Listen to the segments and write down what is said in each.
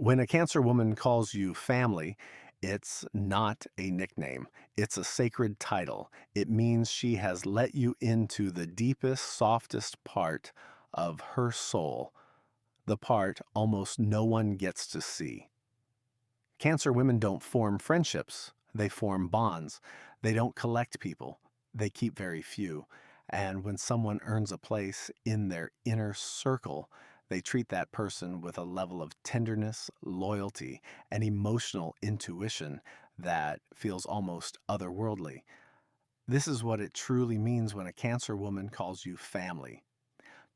When a Cancer woman calls you family, it's not a nickname. It's a sacred title. It means she has let you into the deepest, softest part of her soul, the part almost no one gets to see. Cancer women don't form friendships, they form bonds. They don't collect people, they keep very few. And when someone earns a place in their inner circle, they treat that person with a level of tenderness, loyalty, and emotional intuition that feels almost otherworldly. This is what it truly means when a Cancer woman calls you family.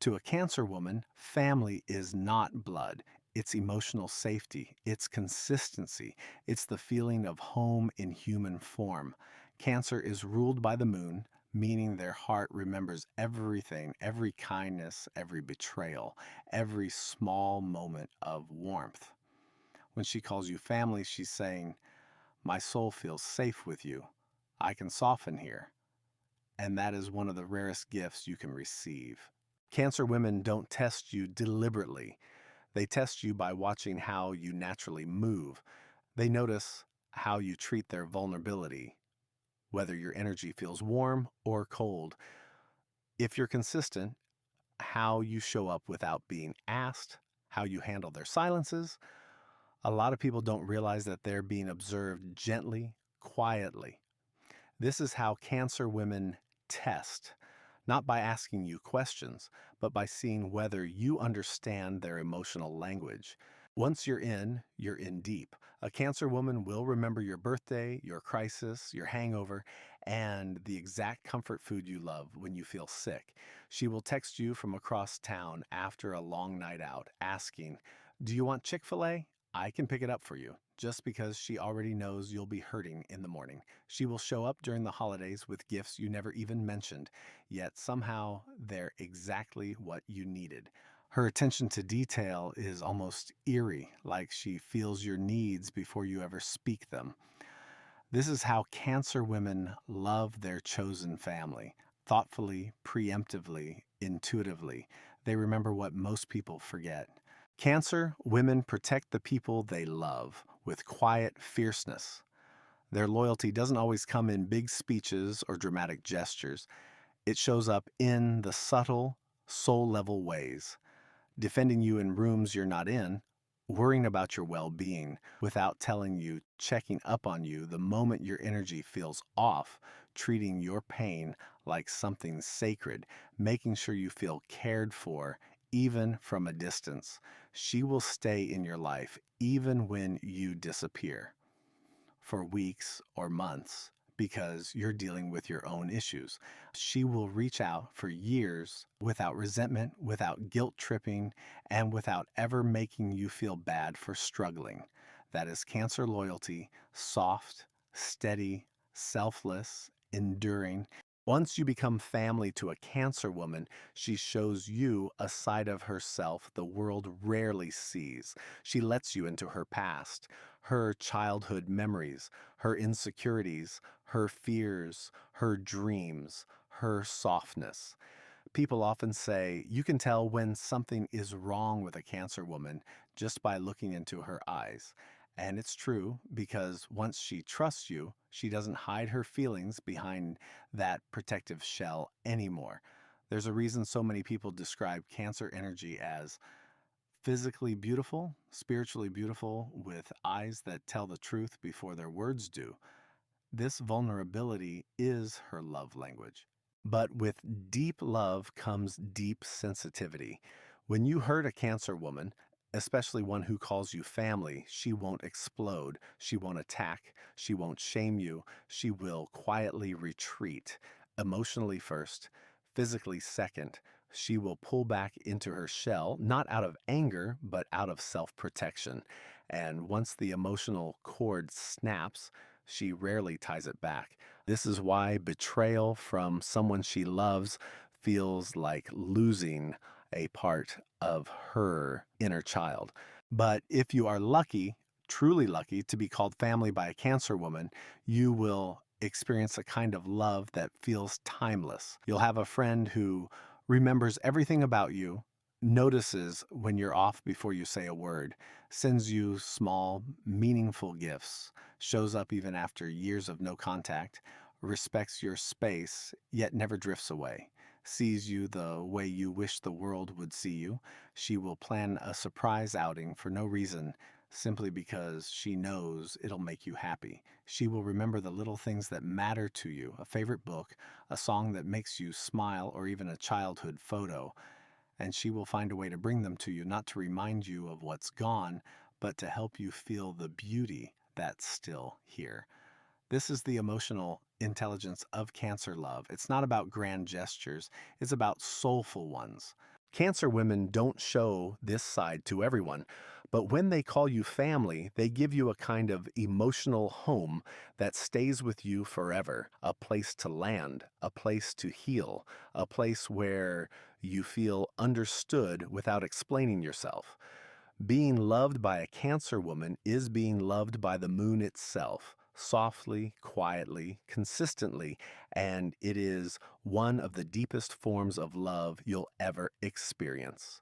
To a Cancer woman, family is not blood. It's emotional safety. It's consistency. It's the feeling of home in human form. Cancer is ruled by the moon, meaning their heart remembers everything, every kindness, every betrayal, every small moment of warmth. When she calls you family, she's saying, "My soul feels safe with you. I can soften here." And that is one of the rarest gifts you can receive. Cancer women don't test you deliberately. They test you by watching how you naturally move. They notice how you treat their vulnerability, whether your energy feels warm or cold. If you're consistent, how you show up without being asked, how you handle their silences. A lot of people don't realize that they're being observed gently, quietly. This is how Cancer women test, not by asking you questions, but by seeing whether you understand their emotional language. Once you're in deep. A Cancer woman will remember your birthday, your crisis, your hangover, and the exact comfort food you love when you feel sick. She will text you from across town after a long night out, asking, "Do you want Chick-fil-A? I can pick it up for you," just because she already knows you'll be hurting in the morning. She will show up during the holidays with gifts you never even mentioned, yet somehow they're exactly what you needed. Her attention to detail is almost eerie, like she feels your needs before you ever speak them. This is how Cancer women love their chosen family. Thoughtfully, preemptively, intuitively. They remember what most people forget. Cancer women protect the people they love with quiet fierceness. Their loyalty doesn't always come in big speeches or dramatic gestures. It shows up in the subtle, soul level ways, defending you in rooms you're not in, worrying about your well being without telling you, checking up on you the moment your energy feels off, treating your pain like something sacred, making sure you feel cared for, even from a distance. She will stay in your life even when you disappear for weeks or months because you're dealing with your own issues. She will reach out for years without resentment, without guilt tripping, and without ever making you feel bad for struggling. That is Cancer loyalty, soft, steady, selfless, enduring. Once you become family to a Cancer woman, she shows you a side of herself the world rarely sees. She lets you into her past, her childhood memories, her insecurities, her fears, her dreams, her softness. People often say you can tell when something is wrong with a Cancer woman just by looking into her eyes. And it's true because once she trusts you, she doesn't hide her feelings behind that protective shell anymore. There's a reason so many people describe Cancer energy as physically beautiful, spiritually beautiful, with eyes that tell the truth before their words do. This vulnerability is her love language. But with deep love comes deep sensitivity. When you hurt a Cancer woman, especially one who calls you family, she won't explode. She won't attack. She won't shame you. She will quietly retreat, emotionally first, physically second. She will pull back into her shell, not out of anger, but out of self protection. And once the emotional cord snaps, she rarely ties it back. This is why betrayal from someone she loves feels like losing a part of her inner child. But if you are lucky, truly lucky, to be called family by a Cancer woman, you will experience a kind of love that feels timeless. You'll have a friend who remembers everything about you, notices when you're off before you say a word, sends you small, meaningful gifts, shows up even after years of no contact, respects your space, yet never drifts away, sees you the way you wish the world would see you. She will plan a surprise outing for no reason, simply because she knows it'll make you happy. She will remember the little things that matter to you, a favorite book, a song that makes you smile, or even a childhood photo, and she will find a way to bring them to you, not to remind you of what's gone, but to help you feel the beauty that's still here. This is the emotional intelligence of Cancer love. It's not about grand gestures, it's about soulful ones. Cancer women don't show this side to everyone, but when they call you family, they give you a kind of emotional home that stays with you forever, a place to land, a place to heal, a place where you feel understood without explaining yourself. Being loved by a Cancer woman is being loved by the moon itself, softly, quietly, consistently, and it is one of the deepest forms of love you'll ever experience.